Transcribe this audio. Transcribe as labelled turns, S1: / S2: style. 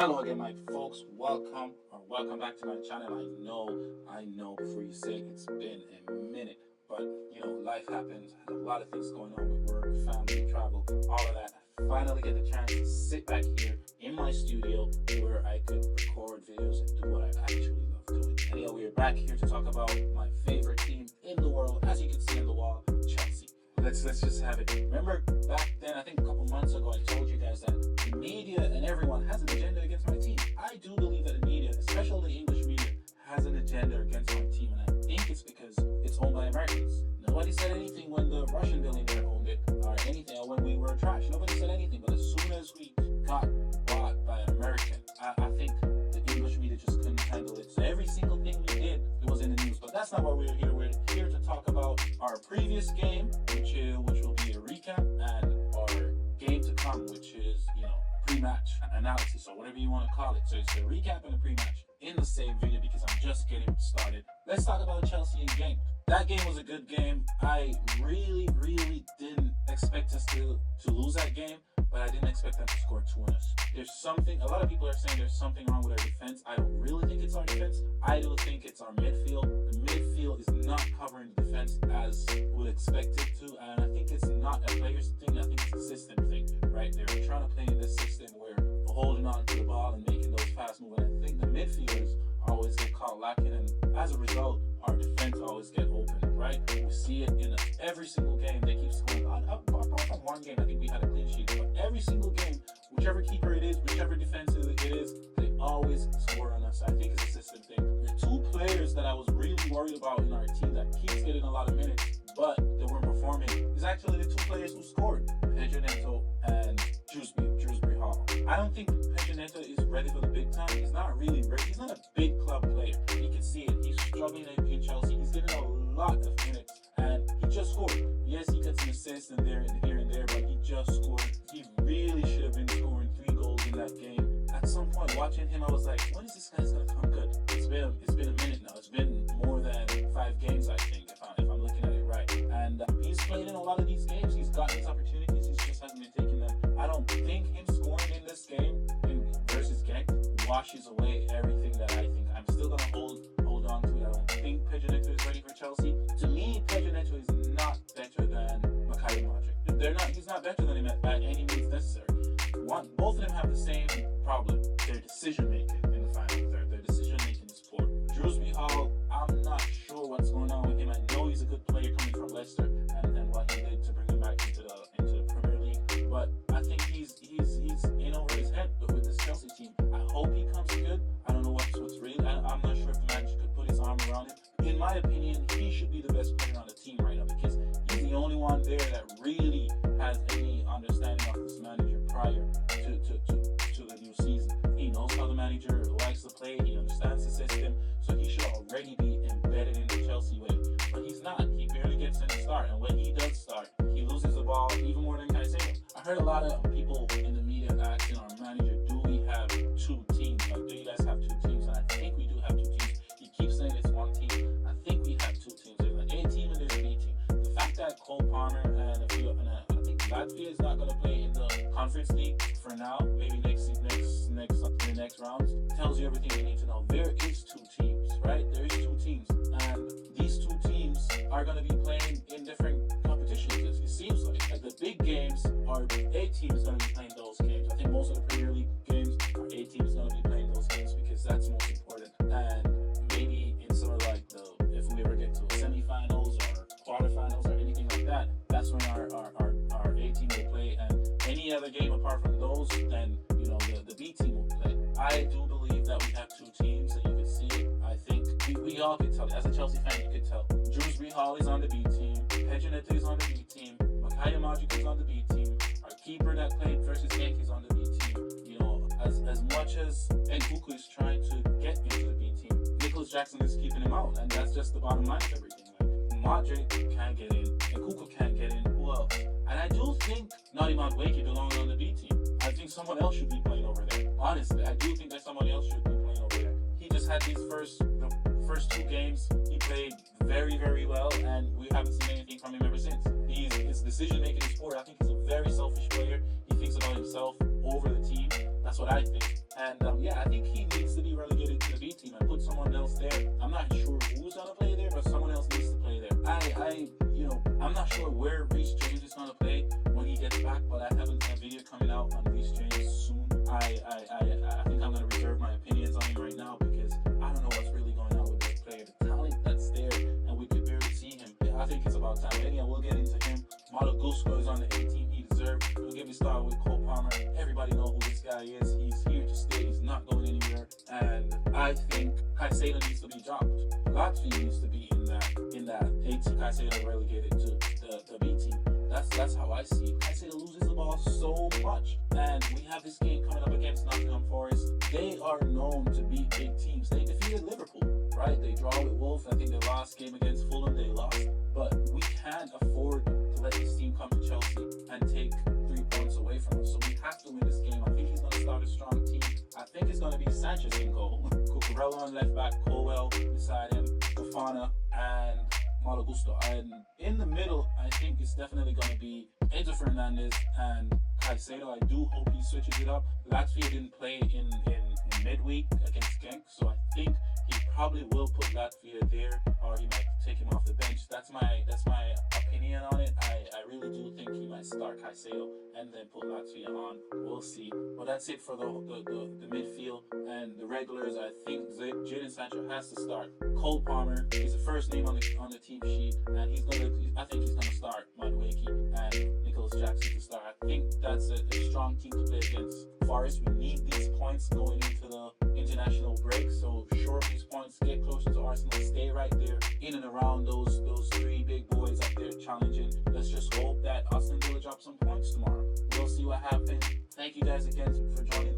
S1: Hello again, my folks. Welcome back to my channel. I know. Before you say it's been a minute, but life happens. A lot of things going on with work, family, travel, all of that. I finally get the chance to sit back here in my studio where I could record videos and do what I actually love doing. Anyhow, we are back here to talk about my favorite team in the world, as you can see on the wall, Chelsea. Let's just have it. Remember back then, I think a couple months ago, I told you guys that the media and everyone has an agenda against my team. I do believe that the media, especially the English media, has an agenda against my team, and I think it's because it's owned by Americans. Nobody said anything when the Russian billionaire owned it, or anything, or when we were trash. Nobody said anything, but as soon as we got bought by an American, I think the English media just couldn't handle it. So every single thing we did, it was in the news. But that's not why we're here. We're here to talk about our previous game, which will be a recap, and our game to come, which is pre-match analysis, or whatever you want to call it. So it's a recap and a pre-match in the same video because I'm just getting started. Let's talk about Chelsea game. That game was a good game. I really didn't expect us to lose that game, but I didn't expect them to score 2 on us. There's something, a lot of people are saying there's something wrong with our defense. I don't really think it's our defense. I do think it's our midfield. The midfield is not covering the defense as would expect it to, and I think it's not a player's thing. I think it's a system thing, right? They're trying to play in this system where we're holding on to the ball and making those fast moves. And I think the midfielders always get caught lacking, and as a result, our defense always get open, right? We see it in every single game. They keep scoring. Apart from one game, I think we had a clean sheet, but every single game, whichever keeper it is, whichever defense it is, they always score on us. I think it's a system thing. The two players that I was really worried about in our team that keeps getting a lot of minutes, but they weren't performing, is actually the two players who scored, Pedro Neto and Shrewsbury Hall. I don't think Pedro Neto is ready for the big time. He's not really ready. He's not a big club player. You can see it. He's struggling in Chelsea. He's getting a lot of minutes, and he just scored. Yes, he got some assists in there and here and there, but he just scored. He really should have been scoring 3 goals in that game. At some point, watching him, I was like, when is this guy's gonna come good? It's been a minute now. It's been more than 5 games, I think, if I'm looking at it right. And he's played in a lot of these games. He's gotten his opportunities. He just hasn't been taking them. I don't think him scoring in this game versus Genk washes away everything that I think. I'm still gonna hold on to it. I don't think Pedro Neto is ready for Chelsea. To me, Pedro Neto is not better than Modric. He's not better than him by any means necessary. Both of them have the same problem. Their decision making in the final third. Their decision making is poor. Shrewsbury Hall, I'm not sure what's going on with him. I know he's a good player coming from Leicester and what he did to bring him back into the Premier League. But I think he's in over his head with this Chelsea team. I hope he comes good. I don't know what's really. I'm not sure if the manager could put his arm around him. In my opinion, he should be the best player on the team right now because he's the only one there that really has any understanding of this manager prior to the new season. He knows how the manager likes to play. He understands the system, so he should already be embedded in the Chelsea way. But he's not. He barely gets any start, and when he does start, he loses the ball even more than Caicedo. I heard a lot of people in the media asking our manager, do we have 2 teams? Like, do you guys have 2 teams? And I think we do have 2 teams. He keeps saying it's 1 team. I think we have 2 teams. There's an A team and there's an B team. The fact that Cole Palmer and I think Latvia is not going to play in the Conference League for now, maybe the next rounds, tells you everything you need to know. There is 2 teams, right? There is 2 teams, and these 2 teams are going to be playing in different competitions. It seems like the big games, our A team is going to be playing those games. I think most of the Premier League games, our A team is going to be playing those games because that's most important. And maybe in sort of like if we ever get to semi-finals or quarterfinals or anything like that, that's when our A team will play, and any other game apart from those, then the B team will play. I do believe that we have 2 teams, and you can see it. I think we all can tell it. As a Chelsea fan, you can tell. Shrewsbury Hall is on the B team. Pedro Neto is on the B team. Modric is on the B team. Our keeper that played versus Genk is on the B team. As much as Nkuku is trying to get into the B team, Nicholas Jackson is keeping him out, and that's just the bottom line of everything. Modric can't get in, Nkuku can't get in. Who else? And I do think Nottingham belongs on the B team. I think someone else should be playing over there. Honestly, I do think that someone else should be playing over there. He just had the first 2 games. He played very well, and we haven't seen anything from him ever since. His decision making is poor. I think he's a very selfish player. He thinks about himself over the team. That's what I think. And where Reece James is gonna play when he gets back, but I have a video coming out on Reece James soon. I think I'm gonna reserve my opinions on him right now because I don't know what's really going on with that player. The talent that's there, and we could barely see him. I think it's about time. Anyhow, we'll get into him. Malo Gusto is on the 18 he deserves. Don't get me started with Cole Palmer. Everybody know who this guy is. He's here to stay. He's not going anywhere. And I think Caicedo needs to be dropped. Latvia needs to be in that 18. Caicedo relegated to the B team. That's how I see it. Caicedo loses the ball so much. And we have this game coming up against Nottingham Forest. They are known to beat big teams. They defeated Liverpool, right? They draw with Wolves. I think their last game against Fulham, they lost. But we can't afford to let this team come to Chelsea and take 3 points away from us. So we have to win this game. I think he's going to start a strong team. I think it's going to be Sanchez in goal, Cucurella on left back, Colwell beside him, Fofana, and Malo Gusto. And in the middle, I think it's definitely going to be Enzo Fernandez and Caicedo. I do hope he switches it up. Latvia didn't play in midweek against Genk, so I think he probably will put Latvia there, or he might take him off the bench. That's my opinion on it. I really do think he might start Caicedo and then put Latvia on. We'll see. But that's it for the midfield and the regulars. I think Jadon Sancho has to start. Cole Palmer is the first name on the team sheet, and I think he's gonna start Madueke and Nicholas Jackson to start. I think that's a strong team to play against Forest. We need these points going into the international break, so shore up these points, get closer to Arsenal, stay right there in and around those 3 big boys up there challenging. Let's just hope that Aston Villa drop some points tomorrow. We'll see what happens. Thank you guys again for joining